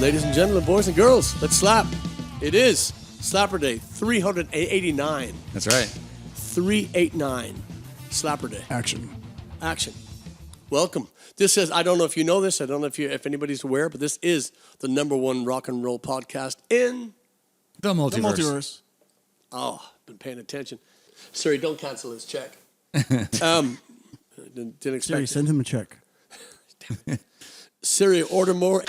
Ladies and gentlemen, boys and girls, let's slap. It is Slapper Day 389. That's right. 389. Slapper Day. Action. Welcome. This is, I don't know if you know this, I don't know if anybody's aware, but this is the number 1 rock and roll podcast in The multiverse. Oh, been paying attention. Siri, don't cancel his check. Didn't expect Siri, send him a check. Siri, order more.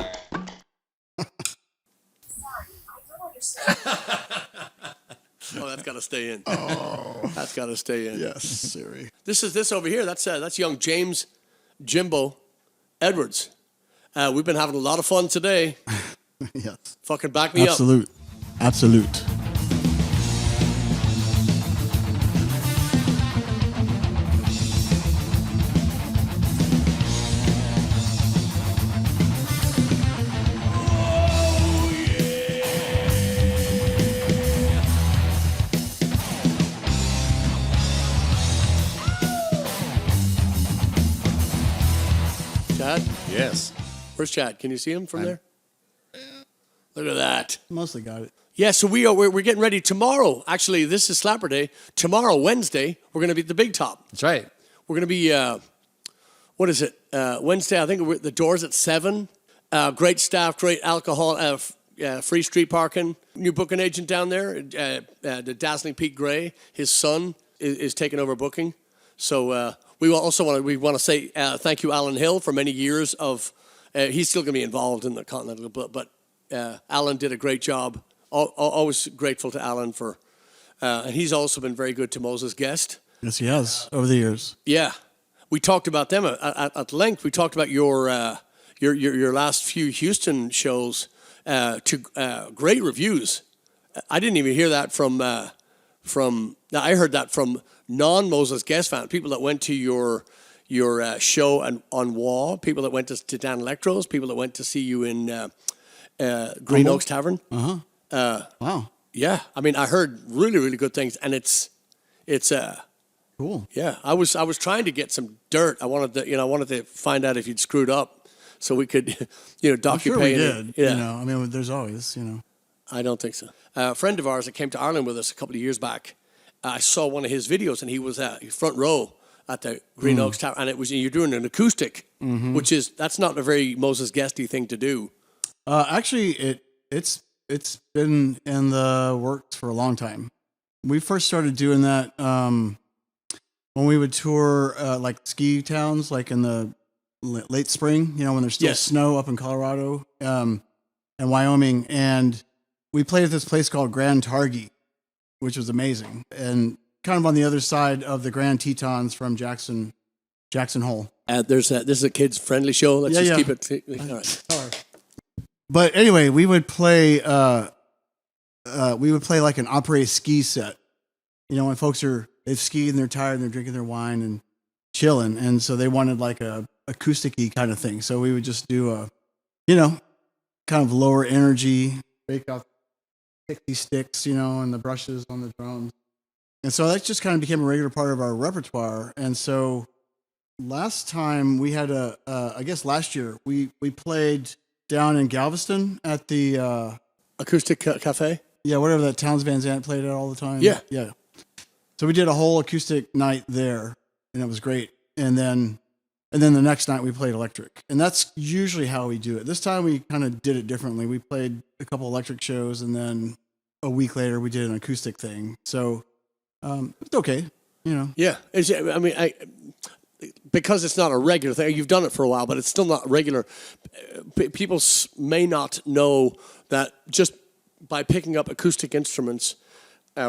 Oh, that's got to stay in. Oh, that's got to stay in. Yes, Siri. This over here. That's young James Jimbo Edwards. We've been having a lot of fun today. Yes. Fucking back me up. Absolute. Chad? Yes. Where's Chad? Can you see him from there? Look at that. Mostly got it. Yeah, so we're getting ready tomorrow. Actually, this is Slapper Day. Tomorrow, Wednesday, we're going to be at the Big Top. That's right. We're going to be, what is it? Wednesday, I think the door's at 7. Great staff, great alcohol, free street parking. New booking agent down there, the Dazzling Pete Gray. His son is taking over booking. So we want to say thank you, Alan Hill, for many years of. He's still going to be involved in the Continental, but Alan did a great job. Always grateful to Alan for, and he's also been very good to Moses Guest. Yes, he has over the years. Yeah, we talked about them at length. We talked about your last few Houston shows. Great reviews. I didn't even hear that from. Now I heard that from non-Moses Guest fans, people that went to your show on Wall, people that went to Dan Electro's, people that went to see you in Green Oaks Tavern. Wow. Yeah, I mean, I heard really, really good things, and it's Cool. Yeah, I was trying to get some dirt. I wanted to find out if you'd screwed up, so we could document. I'm sure we did. Yeah. I mean, there's always. I don't think so. A friend of ours that came to Ireland with us a couple of years back, I saw one of his videos, and he was front row at the Green Oaks Tower, and you're doing an acoustic, that's not a very Moses Guesty thing to do. Actually, it's been in the works for a long time. We first started doing that when we would tour like ski towns, like in the late spring, when there's still snow up in Colorado and Wyoming, and we played at this place called Grand Targhee, which was amazing, and kind of on the other side of the Grand Tetons from Jackson Hole. This is a kids friendly show. Let's just keep it. All right. Sorry. But anyway, we would play like an après ski set. When folks they've skied and they're tired and they're drinking their wine and chilling, and so they wanted like a acoustic-y kind of thing. So we would just do a, kind of lower energy, break out 60 sticks, and the brushes on the drums. And so that just kind of became a regular part of our repertoire. And so last time we had I guess last year, we played down in Galveston at the Acoustic Cafe? Yeah, whatever that Towns Van Zandt played at all the time. Yeah. Yeah. So we did a whole acoustic night there, and it was great. And then the next night we played electric. And that's usually how we do it. This time we kind of did it differently. We played a couple electric shows, and then a week later we did an acoustic thing. So it's okay, Yeah, because it's not a regular thing. You've done it for a while, but it's still not regular. People may not know that just by picking up acoustic instruments,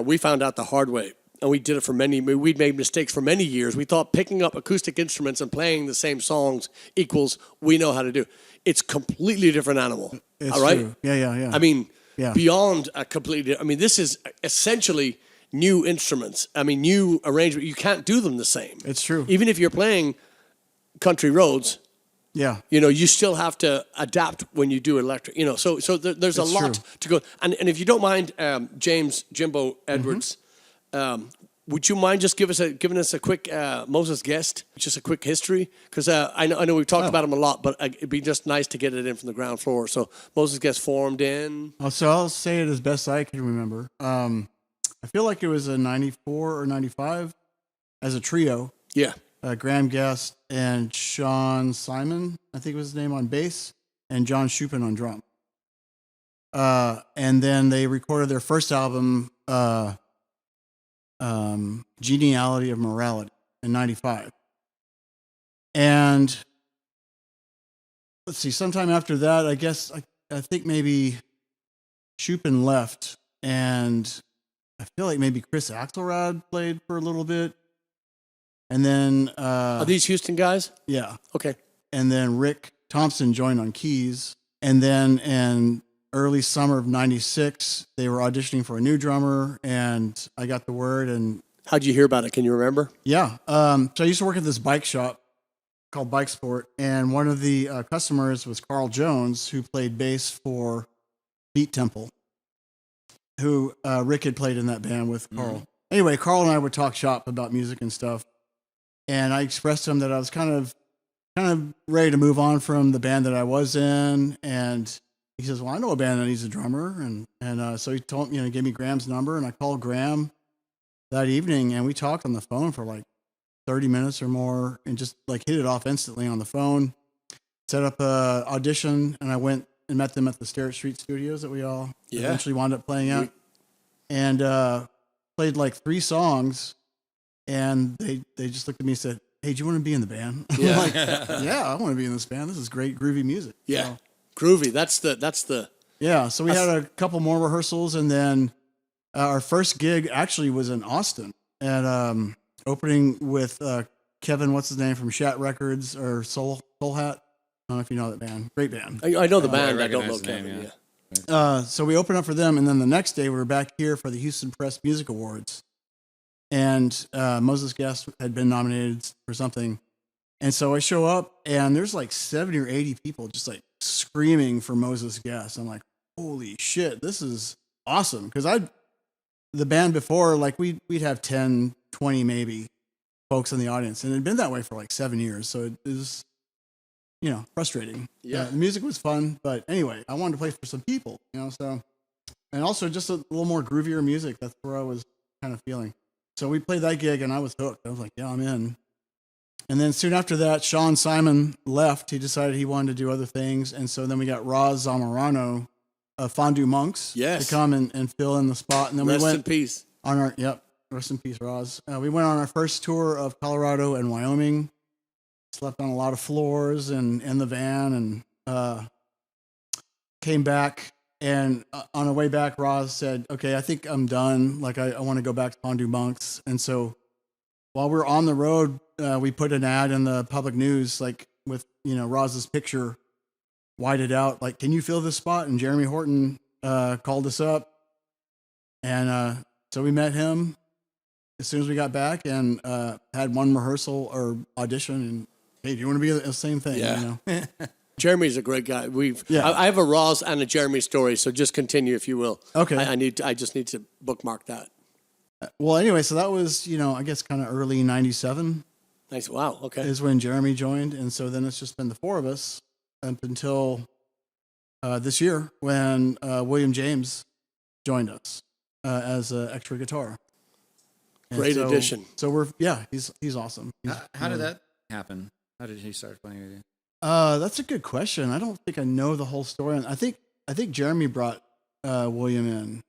we found out the hard way, and we did it we'd made mistakes for many years. We thought picking up acoustic instruments and playing the same songs equals we know how to do. It's completely different animal. It's all right? True. Yeah. I mean, beyond a completely. This is essentially new instruments. New arrangement. You can't do them the same. It's true. Even if you're playing country roads, you still have to adapt when you do electric. So there's a lot to go. And if you don't mind, Jimbo Edwards, would you mind just giving us a quick Moses Guest, just a quick history? Because I know we've talked about him a lot, but it'd be just nice to get it in from the ground floor. So Moses Guest formed in. So I'll say it as best I can remember. I feel like it was a 94 or 95 as a trio. Yeah. Graham Guest and Sean Simon, I think was his name, on bass, and John Shupin on drum. And then they recorded their first album, Geniality of Morality, in 95. And let's see, sometime after that, I guess, I think maybe Shupin left, and I feel like maybe Chris Axelrod played for a little bit. And then Are these Houston guys? Yeah. Okay. And then Rick Thompson joined on keys. And then in early summer of 96, they were auditioning for a new drummer, and I got the word. And how'd you hear about it? Can you remember? Yeah. So I used to work at this bike shop called Bike Sport, and one of the customers was Carl Jones, who played bass for Beat Temple, who Rick had played in that band with Carl. Anyway, Carl and I would talk shop about music and stuff. And I expressed to him that I was kind of ready to move on from the band that I was in. And he says, well, I know a band that needs a drummer. And so he told me, gave me Graham's number, and I called Graham that evening, and we talked on the phone for like 30 minutes or more, and just like hit it off instantly on the phone. Set up a audition, and I went and met them at the Sterrett Street Studios that we all eventually wound up playing at, and played like 3 songs. And they just looked at me and said, hey, do you want to be in the band? Yeah. I'm like, yeah, I want to be in this band. This is great, groovy music. Yeah. So, Groovy. That's the. Yeah. So we had a couple more rehearsals, and then our first gig actually was in Austin at opening with Kevin, what's his name, from Shat Records or Soul Hat. I don't know if you know that band. Great band. I know the band. I don't recognize know the name, Kevin. Yeah. So we opened up for them, and then the next day we were back here for the Houston Press Music Awards. And Moses Guest had been nominated for something. And so I show up, and there's like 70 or 80 people just like screaming for Moses Guest. I'm like, holy shit, this is awesome. Because the band before, like we'd have 10, 20 maybe folks in the audience. And it had been that way for like 7 years. So it was, frustrating. Yeah. The music was fun. But anyway, I wanted to play for some people, so. And also just a little more groovier music. That's where I was kind of feeling. So we played that gig, and I was hooked. I was like, yeah, I'm in. And then soon after that, Sean Simon left. He decided he wanted to do other things. And so then we got Roz Zamorano of Fondue Monks to come and fill in the spot. And then Rest we went in peace. on rest in peace, Roz. We went on our first tour of Colorado and Wyoming. Slept on a lot of floors and in the van, and came back. And on the way back, Roz said, okay, I think I'm done. Like, I want to go back to Fondue Monks. And so while we're on the road, we put an ad in the public news, like with, Roz's picture whited out, like, can you fill this spot? And Jeremy Horton called us up. And so we met him as soon as we got back, and had one rehearsal or audition. And, hey, do you want to be the same thing? Yeah. Jeremy's a great guy. I have a Roz and a Jeremy story, so just continue if you will. Okay. I just need to bookmark that. Well, anyway, so that was, I guess kind of early 97 Nice. Wow. Okay. is when Jeremy joined. And so then it's just been the 4 of us up until this year when William James joined us as an extra guitar. And Great addition. So he's awesome. How did that happen? How did he start playing with you? That's a good question. I don't think I know the whole story. I think Jeremy brought William in.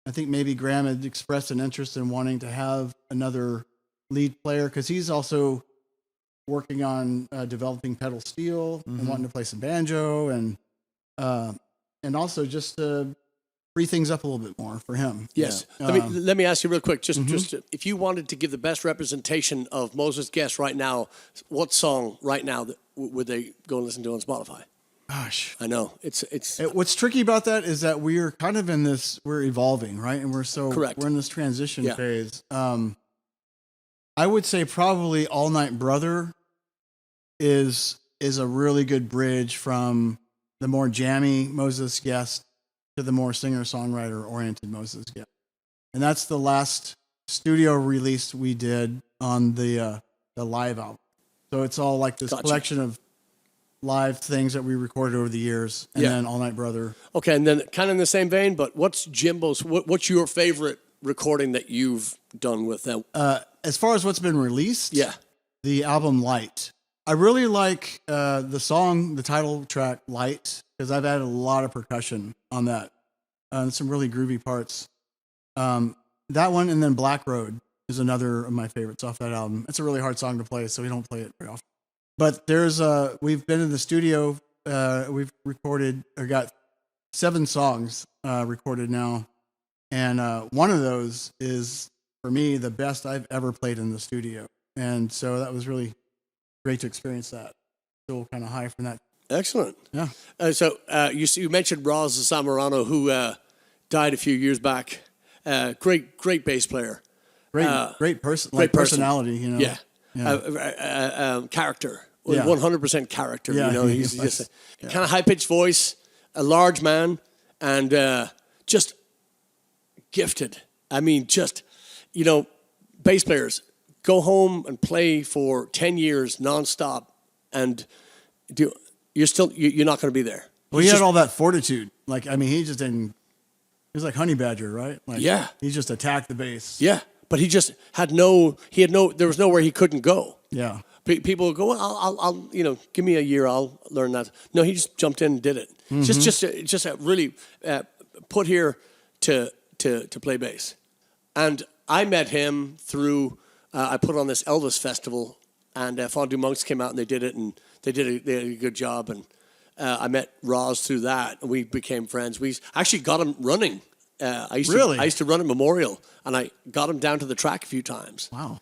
I think maybe Graham had expressed an interest in wanting to have another lead player, because he's also working on developing pedal steel and wanting to play some banjo, and also just to free things up a little bit more for him. Yes. Let me ask you real quick. Just if you wanted to give the best representation of Moses Guest right now, what song right now would they go and listen to on Spotify? Gosh, I know it's what's tricky about that is that we're kind of in this. We're evolving, right? And Correct. We're in this transition phase. I would say probably All Night Brother is a really good bridge from the more jammy Moses Guest to the more singer-songwriter oriented Moses Guest. And that's the last studio release we did on the live album. So it's all like this collection of live things that we recorded over the years, and then All Night Brother. Okay, and then kind of in the same vein, but what's Jimbo's? What's your favorite recording that you've done with them? As far as what's been released, Yeah, the album Light. I really like the song, the title track Light, because I've added a lot of percussion on that, and some really groovy parts. That one, and then Black Road is another of my favorites off that album. It's a really hard song to play, so we don't play it very often. But there's we've been in the studio. We've recorded or got 7 songs recorded now, and one of those is for me the best I've ever played in the studio, and so that was really great to experience that. Still kind of high from that. excellent. Yeah. So you mentioned Roz Zamorano, who died a few years back. Great bass player. Great person. Great person. Personality. You know. Yeah. Character. Yeah. 100% character. Yeah, You know, he's just a kind of high pitched voice, a large man, and just gifted. I mean, just bass players go home and play for 10 years nonstop, and you're not going to be there. Well, he had all that fortitude. Like, I mean, he just didn't. He was like Honey Badger, right? Like, Yeah. He just attacked the bass. Yeah, but he just had there was nowhere he couldn't go. Yeah. People would go, well, I'll give me a year, I'll learn that. No, he just jumped in and did it. Mm-hmm. Just really put here to play bass. And I met him through, I put on this Elvis festival, and Fondue Monks came out and they did it, and they did a good job. And I met Roz through that, and we became friends. We actually got him running. I used to run at Memorial, and I got him down to the track a few times. Wow.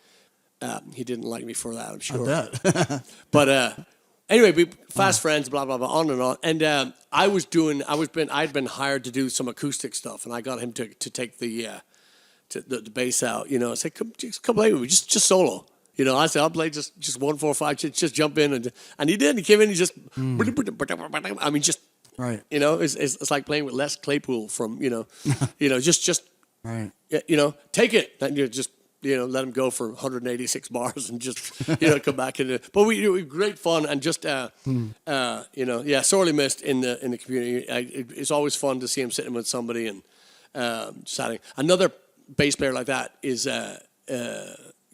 He didn't like me for that, I'm sure. I bet. But anyway, we fast friends, blah blah blah, on and on. And I'd been hired to do some acoustic stuff, and I got him to take the bass out. I said, come play with me, just solo. I said, I'll play just 1, 4, 5, just jump in, and he did. He came in, he just, I mean, just Right. It's like playing with Les Claypool from just Right. take it, and just. Let him go for 186 bars and just, come back in. But we great fun and just, sorely missed in the community. It's always fun to see him sitting with somebody and chatting. Another bass player like that is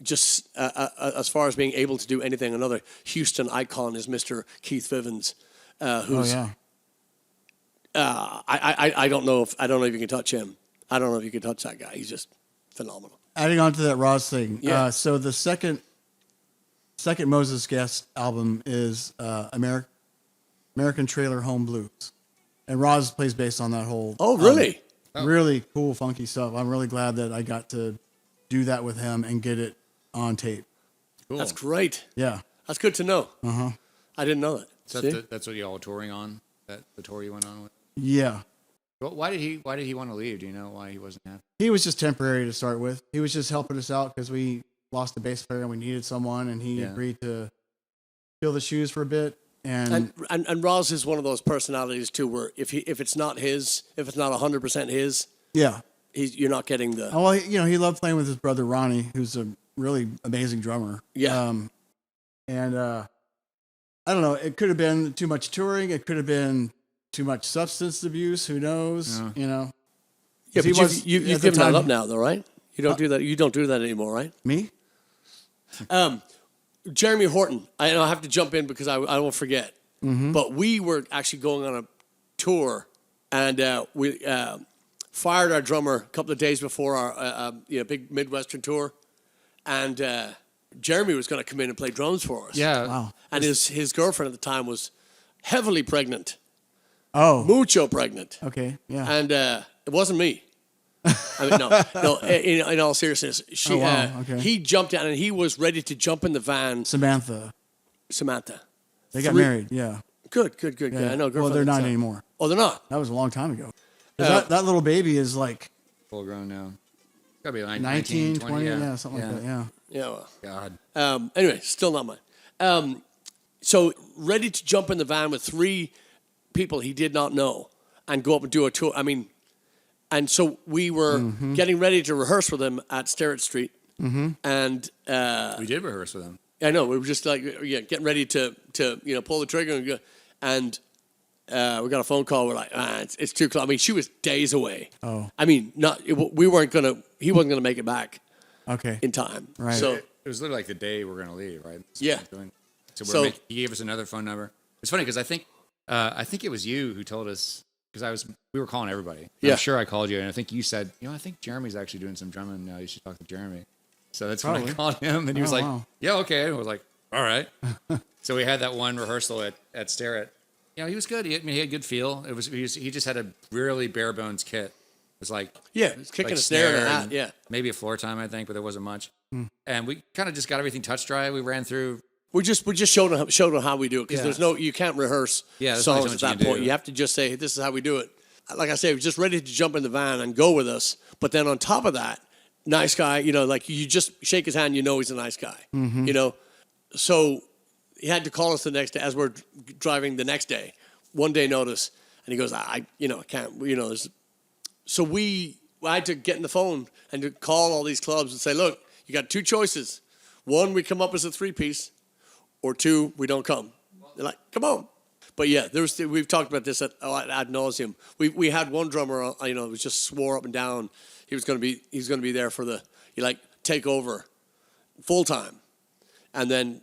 just as far as being able to do anything. Another Houston icon is Mr. Keith Vivens, who's. Oh, yeah. I don't know if you can touch him. I don't know if you can touch that guy. He's just phenomenal. Adding on to that Roz thing, Yeah. so the second Moses Guest album is American Trailer Home Blues, and Roz plays bass on that whole. Oh, really? Really cool, funky stuff. I'm really glad that I got to do that with him and get it on tape. Cool. That's great. Yeah. That's good to know. Uh-huh. I didn't know that. So See? that's what you all were touring on? The tour you went on with? Yeah. Well, why did he want to leave? Do you know why he wasn't happy? He was just temporary to start with. He was just helping us out because we lost a bass player and we needed someone, and he agreed to fill the shoes for a bit. And Roz is one of those personalities too, where if it's not 100% his, you're not getting the. well, he loved playing with his brother Ronnie, who's a really amazing drummer. Yeah. I don't know. It could have been too much touring. It could have been too much substance abuse. Who knows? Yeah, but you've given that up now, though, right? You don't do that. You don't do that anymore, right? Me? Jeremy Horton. I have to jump in because I won't forget. Mm-hmm. But we were actually going on a tour, and we fired our drummer a couple of days before our big Midwestern tour, and Jeremy was going to come in and play drums for us. Yeah. Wow. And his girlfriend at the time was heavily pregnant. Oh. Mucho pregnant. Okay. Yeah. And it wasn't me. I mean, no. In all seriousness, Okay. he jumped down and he was ready to jump in the van. Samantha. They got married. Yeah. Good. Yeah. I know. Well, they're not anymore. Oh, they're not. That was a long time ago. That little baby is like Full grown now. Gotta be like 19, 20, yeah. something like that. Yeah. Yeah. Well. God. Anyway, still not mine. So ready to jump in the van with 3 people he did not know and go up and do a tour. I mean, And so we were getting ready to rehearse with him at Sterrett Street. And We did rehearse with him. I know, we were just like, getting ready to pull the trigger and go. And we got a phone call. We're like, it's too close. I mean, she was days away. Oh. I mean, he wasn't going to make it back Okay. in time. Right. So, It was literally like the day we're going to leave, right? Yeah. So he gave us another phone number. It's funny because I think it was you who told us, because we were calling everybody. Yeah. I'm sure I called you, and I think you said, I think Jeremy's actually doing some drumming now. You should talk to Jeremy. So that's when I called him, and he was like, wow. yeah, okay. And I was like, all right. So we had that one rehearsal at Sterrett. He was good. He had good feel. He just had a really bare bones kit. It was like, it's kicking a snare and a hat. Yeah. maybe a floor time, I think, but there wasn't much. And we kind of just got everything touch dry. We ran through. We just showed them how we do it, because you can't rehearse there's only so songs much at you that can point. do. You have to just say, this is how we do it. Like I say, he was just ready to jump in the van and go with us. But then on top of that, nice guy, like you just shake his hand, he's a nice guy, So he had to call us the next day as we're driving the next day, 1 day notice. And he goes, I can't, so I had to get in the phone and to call all these clubs and say, look, you got two choices. One, we come up as a 3-piece, or two, we don't come. They're like, come on. But yeah, we've talked about this ad nauseum. We had one drummer, was just swore up and down he was going to be there for take over full time, and then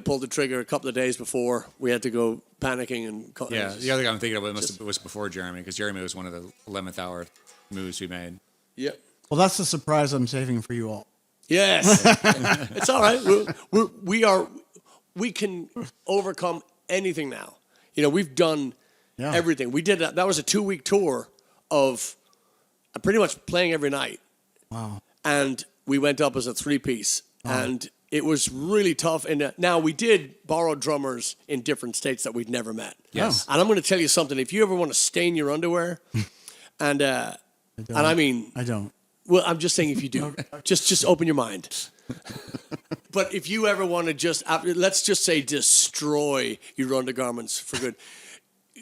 pulled the trigger a couple of days before we had to go panicking and the other guy I'm thinking of was before Jeremy, because Jeremy was one of the 11th hour moves we made. Yep. Well, that's the surprise I'm saving for you all. Yes, it's all right. We can overcome anything now. We've done everything. We did that was a 2-week tour of pretty much playing every night. Wow. And we went up as a 3-piece, and it was really tough. And now we did borrow drummers in different states that we'd never met. Yes. And I'm going to tell you something. If you ever want to stain your underwear, and I mean, I don't. Well, I'm just saying if you do, just open your mind. But if you ever want to let's just say destroy your undergarments for good,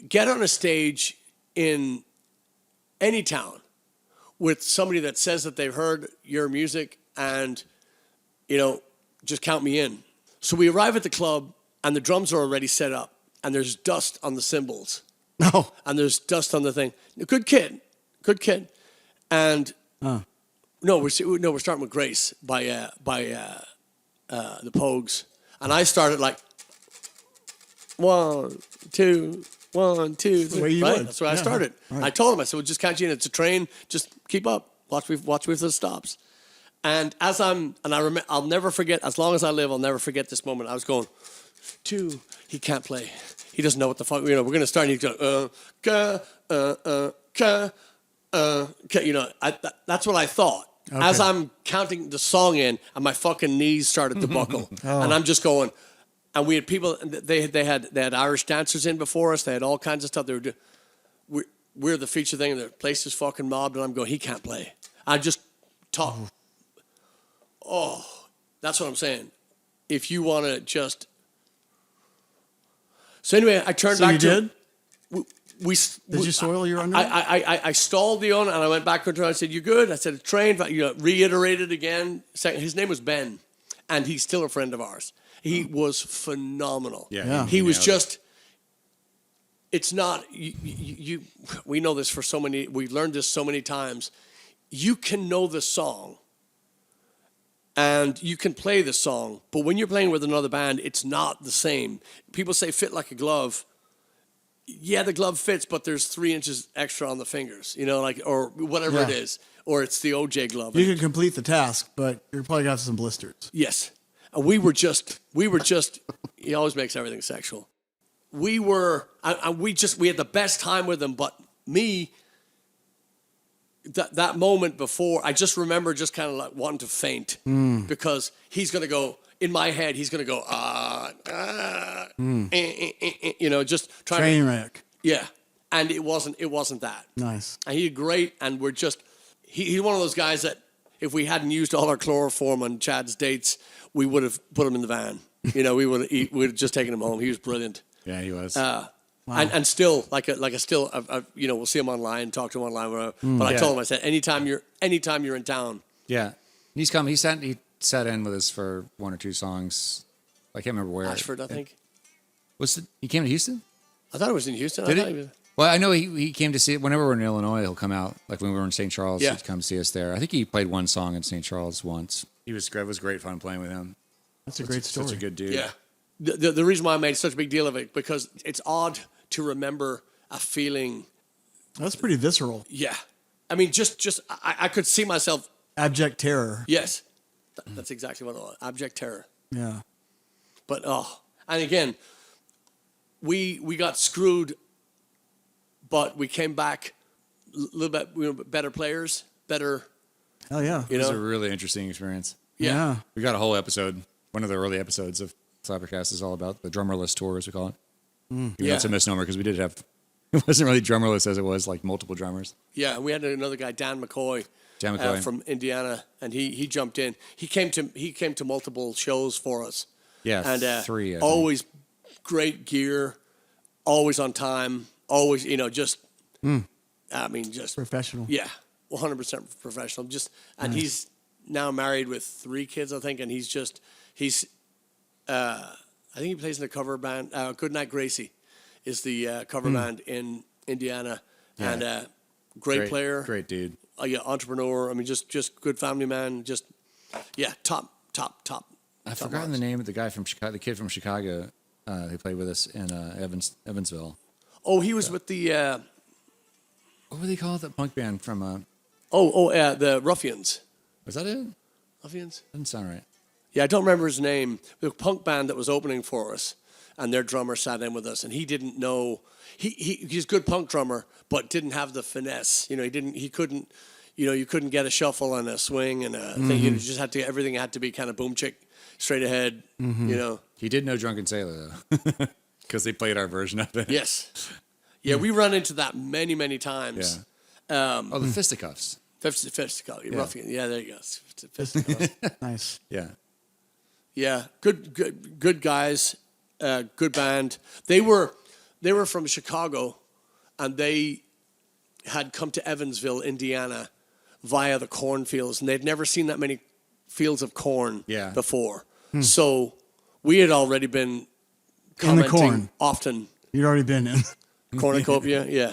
get on a stage in any town with somebody that says that they've heard your music, and, just count me in. So we arrive at the club, and the drums are already set up, and there's dust on the cymbals. No. And there's dust on the thing. Good kid. And we're starting with Grace by the Pogues, and I started like 1, 2, 1, 2, 3. way you right? would. That's where I Yeah, started. right. I told him, I said, "Well, just count you in. It's a train. Just keep up. Watch me if it stops." And I'll never forget. As long as I live, I'll never forget this moment. I was going 2. He can't play. He doesn't know what the fuck. We're going to start. And he's going that's what I thought. Okay. As I'm counting the song in, and my fucking knees started to buckle, and I'm just going. And we had people. They had Irish dancers in before us. They had all kinds of stuff. They were doing. We're the feature thing, and the place is fucking mobbed. And I'm going. He can't play. I just talk. Oh, that's what I'm saying. If you want to just. So anyway, I turned back you to. Did? Did you soil your underwear? I stalled the owner, and I went back to her and I said, "You good?" I said, "Train." Reiterated again. His name was Ben, and he's still a friend of ours. He was phenomenal. Yeah. He was just. It's not you. We know this for so many. We've learned this so many times. You can know the song, and you can play the song, but when you're playing with another band, it's not the same. People say "fit like a glove." Yeah, the glove fits, but there's 3 inches extra on the fingers, or whatever it is, or it's the OJ glove. You can complete the task, but you're probably got some blisters. Yes, and we were just. He always makes everything sexual. We had the best time with him, but me. That moment before, I just remember just kind of like wanting to faint because he's going to go. In my head, he's going to go, just trying Train to. wreck. Yeah. And it wasn't that. Nice. And he did great, and we're just, he's one of those guys that if we hadn't used all our chloroform on Chad's dates, we would have put him in the van. We would have just taken him home. He was brilliant. Yeah, he was. And still, we'll see him online, talk to him online, whatever. But I told him, I said, anytime you're in town. Yeah. He sat in with us for one or two songs. I can't remember where. Ashford, I think. He came to Houston? I thought it was in Houston. Did he? Well, I know he came to see it. Whenever we're in Illinois, he'll come out. Like when we were in St. Charles, he'd come see us there. I think he played one song in St. Charles once. It was great fun playing with him. That's a great story. Such a good dude. Yeah. The reason why I made such a big deal of it, because it's odd to remember a feeling. That's pretty visceral. Yeah. I mean, I could see myself. Abject terror. Yes. That's exactly what it was. Abject terror. Yeah. But, and again, we got screwed, but we came back a little bit, we were better players, better. Hell yeah. It was a really interesting experience. Yeah. We got a whole episode. One of the early episodes of SlapperCast is all about the drummerless tour, as we call it. That's a misnomer because we did have, it wasn't really drummerless as it was like multiple drummers. Yeah, we had another guy, Dan McCoy. From Indiana, and he jumped in. He came to multiple shows for us. Yeah, and 3. Always great gear, always on time, always just. I mean, just professional. Yeah, 100% professional. And he's now married with 3 kids, I think, and he's. I think he plays in a cover band. Goodnight Gracie is the cover band in Indiana, and great player, great dude. Entrepreneur. I mean, just good family man. Just top. I've forgotten the name of the guy from Chicago, the kid from Chicago who played with us in Evansville. Oh, he was with the. What were they called? That punk band from. The Ruffians. Was that it? Ruffians? Doesn't sound right. Yeah, I don't remember his name. The punk band that was opening for us, and their drummer sat in with us, and he didn't know. He's a good punk drummer, but didn't have the finesse. He couldn't. You couldn't get a shuffle and a swing and a thing. You just had to. Everything had to be kind of boom chick, straight ahead. He did know Drunken Sailor though, because they played our version of it. Yes. Yeah, we run into that many times. Yeah. The fisticuffs. Fisticuffs. Ruffian. Yeah, there you go. Fisticuffs. Nice. Yeah. Yeah, good guys, good band. They were from Chicago, and they had come to Evansville, Indiana, via the cornfields, and they'd never seen that many fields of corn before. So we had already been commenting in the corn often. You'd already been in Cornucopia, yeah.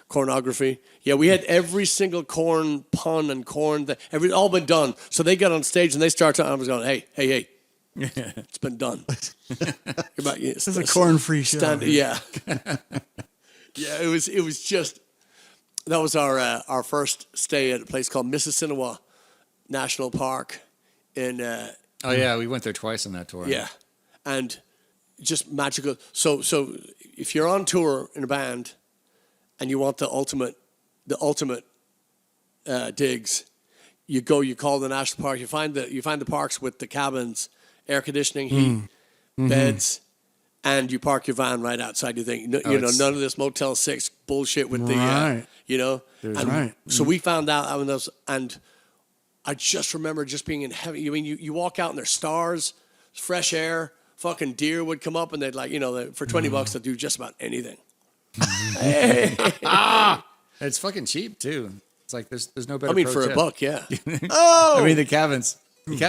Cornography. Yeah, we had every single corn pun and corn thing. All been done. So they got on stage and they started. I was going, hey. It's been done. This is a corn-free show. Yeah. Yeah, it was just, that was our first stay at a place called Mississinewa National Park in. We went there twice on that tour. Yeah, and just magical. So if you're on tour in a band, and you want the ultimate digs, you call the national park. You find the parks with the cabins, air conditioning, heat, beds, and you park your van right outside. You think none of this Motel 6 bullshit with right. Right. So we found out and I just remember just being in heaven. You walk out and there's stars, fresh air, fucking deer would come up and they'd for $20 they'll do just about anything. It's fucking cheap too. It's like there's no better. For tip. $1, yeah. Oh, the cabins.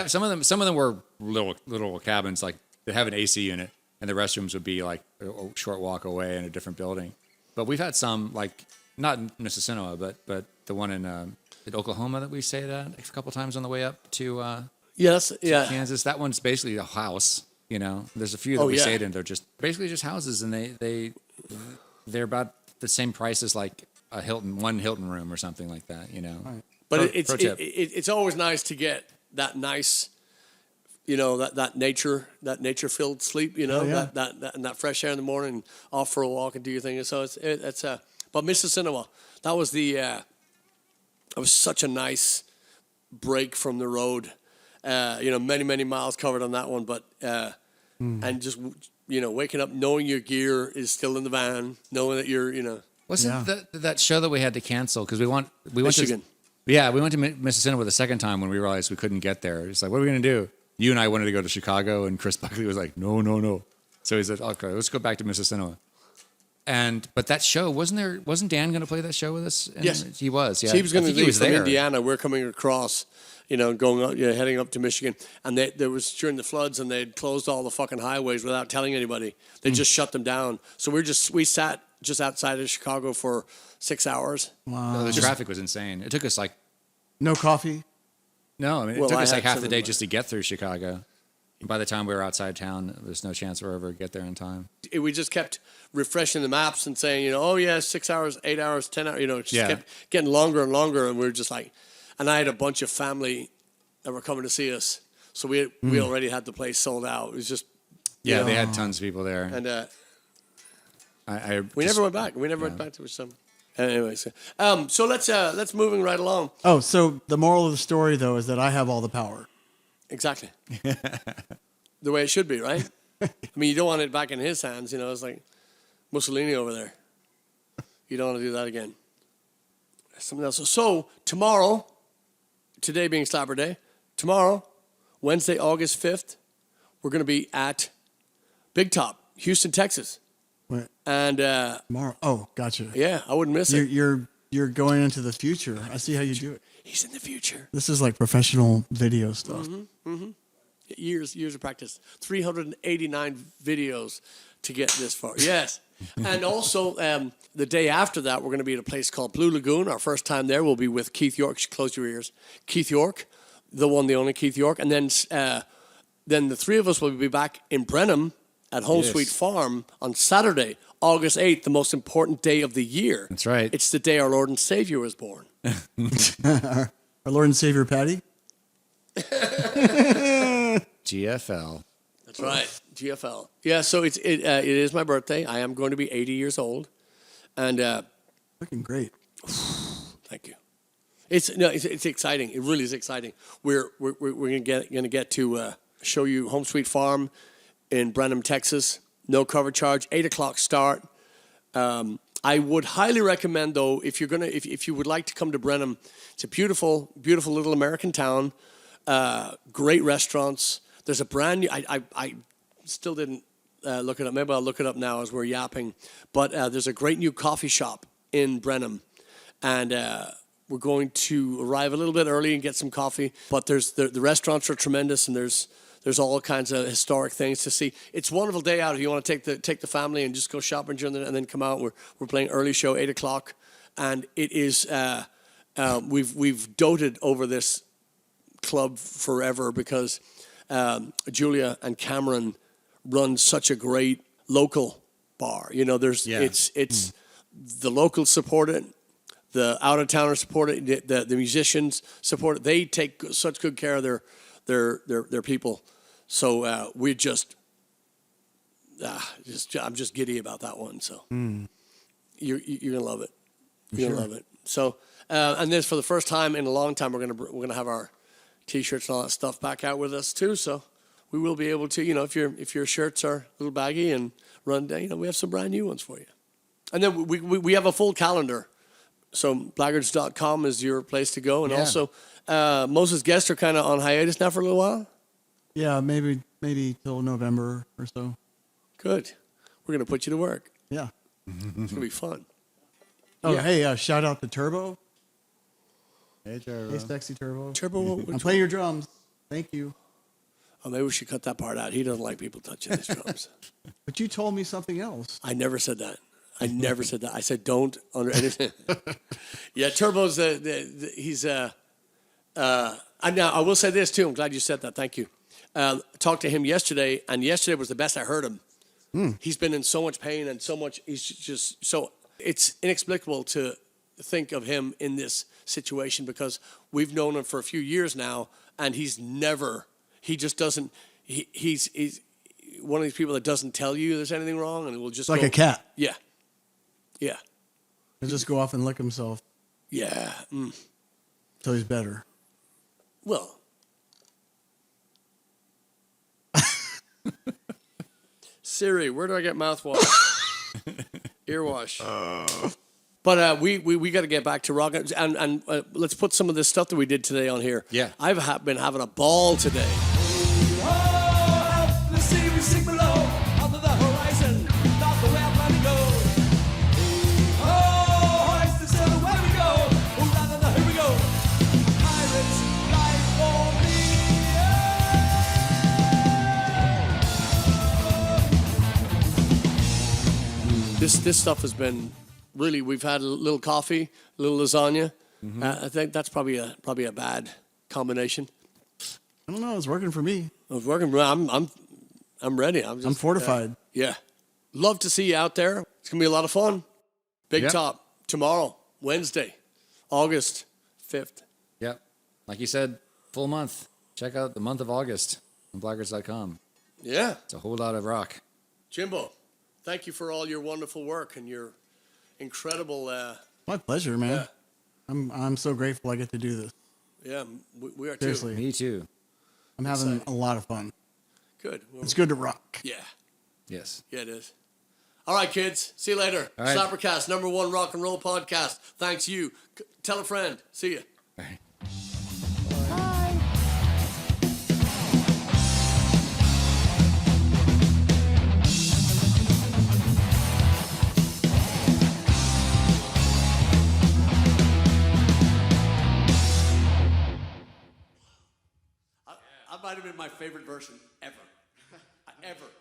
Some of them were little cabins like they have an AC unit, and the restrooms would be like a short walk away in a different building. But we've had some like not in Mississauga, but the one in Oklahoma that we stayed at a couple times on the way up to Kansas. That one's basically a house. There's a few that we stayed in. They're just basically just houses, and they're about the same price as like a one Hilton room or something like that. Right. But it's always nice to get that nice, that nature filled sleep. That fresh air in the morning, off for a walk and do your thing. So it's but Mississinewa, that was it was such a nice break from the road. Many miles covered on that one, but and just waking up knowing your gear is still in the van, knowing that you're Wasn't that show that we had to cancel because we went Michigan. we went to Mississauga the second time when we realized we couldn't get there. It's like, what are we gonna do? You and I wanted to go to Chicago, and Chris Buckley was like, no. So he said, okay, let's go back to Mississauga. But that show wasn't Dan going to play that show with us? And Yes. he was. Yeah, So he was going to I think he leave was from there. Indiana. We're coming across, going up, heading up to Michigan. And there was during the floods, and they had closed all the fucking highways without telling anybody. They just shut them down. So we sat just outside of Chicago for 6 hours. No, the traffic was insane. It took us No coffee. No, I mean, it Well, took I us had half some the in day my- just to get through Chicago. By the time we were outside town, there's no chance we'll ever get there in time. We just kept refreshing the maps and saying, 6 hours, 8 hours, 10 hours, it just kept getting longer and longer. And we were just like, and I had a bunch of family that were coming to see us. So we already had the place sold out. It was just, Yeah, they had tons of people there. and We never went back. We never went back to some. Anyway, so let's moving right along. Oh, so the moral of the story though is that I have all the power. Exactly. The way it should be, right? I mean, you don't want it back in his hands. It's like Mussolini over there. You don't want to do that again. Something else. So tomorrow, today being Slapper Day, tomorrow, Wednesday, August 5th, we're going to be at Big Top, Houston, Texas. Wait, And tomorrow. Oh, gotcha. yeah, I wouldn't miss it. You're going into the future. I see how you do it. He's in the future. This is like professional video stuff. Years of practice. 389 videos to get this far. Yes. And also, the day after that, we're going to be at a place called Blue Lagoon. Our first time there will be with Keith York. Close your ears. Keith York, the one, the only Keith York. And then the three of us will be back in Brenham at Home Sweet Farm on Saturday, August 8th, the most important day of the year. That's right. It's the day our Lord and Savior was born. Our Lord and Savior Patty. GFL. That's right, GFL. Yeah, so it is my birthday. I am going to be 80 years old, and Looking great. thank you. It's exciting. It really is exciting. We're gonna get to show you Home Sweet Farm in Brenham, Texas. No cover charge. 8:00 start. I would highly recommend, though, if you would like to come to Brenham, it's a beautiful, beautiful little American town. Great restaurants. There's a brand new. I still didn't look it up. Maybe I'll look it up now as we're yapping. But there's a great new coffee shop in Brenham, and we're going to arrive a little bit early and get some coffee. But the restaurants are tremendous, and there's all kinds of historic things to see. It's a wonderful day out if you want to take the family and just go shopping during and then come out. We're playing early show 8:00, and it is we've doted over this club forever because Julia and Cameron run such a great local bar. It's the locals support it, the out of towners support it, the musicians support it. They take such good care of their people. So we're I'm just giddy about that one. So you're gonna love it. You're gonna love it. So and this for the first time in a long time, we're gonna have our T-shirts and all that stuff back out with us too. So we will be able to, if your shirts are a little baggy and run down, we have some brand new ones for you. And then we have a full calendar. So Blaggards.com is your place to go. And also, Moses guests are kind of on hiatus now for a little while. Yeah, maybe till November or so. Good. We're going to put you to work. Yeah. It's going to be fun. Oh, Yeah. hey, shout out to Turbo. Hey, Turbo. Hey, Sexy Turbo. Turbo, I'm playing your drums. Thank you. oh, maybe we should cut that part out. He doesn't like people touching his drums. But you told me something else. I never said that. I never said that. I said don't under anything. Yeah, Turbo's he's now I will say this too. I'm glad you said that. Thank you. Talked to him yesterday, and yesterday was the best I heard him. He's been in so much pain and so much. He's just so. It's inexplicable to think of him in this situation because we've known him for a few years now, and he's never. He just doesn't. He's one of these people that doesn't tell you there's anything wrong, and will just Like go, a cat. Yeah. Yeah. He'll just go off and lick himself Yeah. until he's better. Well. Siri, where do I get mouthwash? Earwash. But we got to get back to rock and let's put some of this stuff that we did today on here. Yeah. I've been having a ball today. The sea we sink below, under the horizon, not the way I plan to go. This stuff has been really. We've had a little coffee, a little lasagna. I think that's probably a bad combination. I don't know. It's working for me. It's working. I'm ready. I'm fortified. Yeah. Love to see you out there. It's gonna be a lot of fun. Big Yep. Top tomorrow, Wednesday, August 5th. Yep. Like you said, full month. Check out the month of August on blaggards.com. Yeah. It's a whole lot of rock. Jimbo, thank you for all your wonderful work and your incredible. My pleasure, man. Yeah. I'm so grateful I get to do this. Yeah, we are Seriously. Me too. I'm having a lot of fun. too. Good. Well, It's good to rock. yeah. Yes. Yeah, it is. All right, kids. See you later. All right. SlapperCast, #1 rock and roll podcast. Thanks you. Tell a friend. See you. All right. That might have been my favorite version ever. Ever.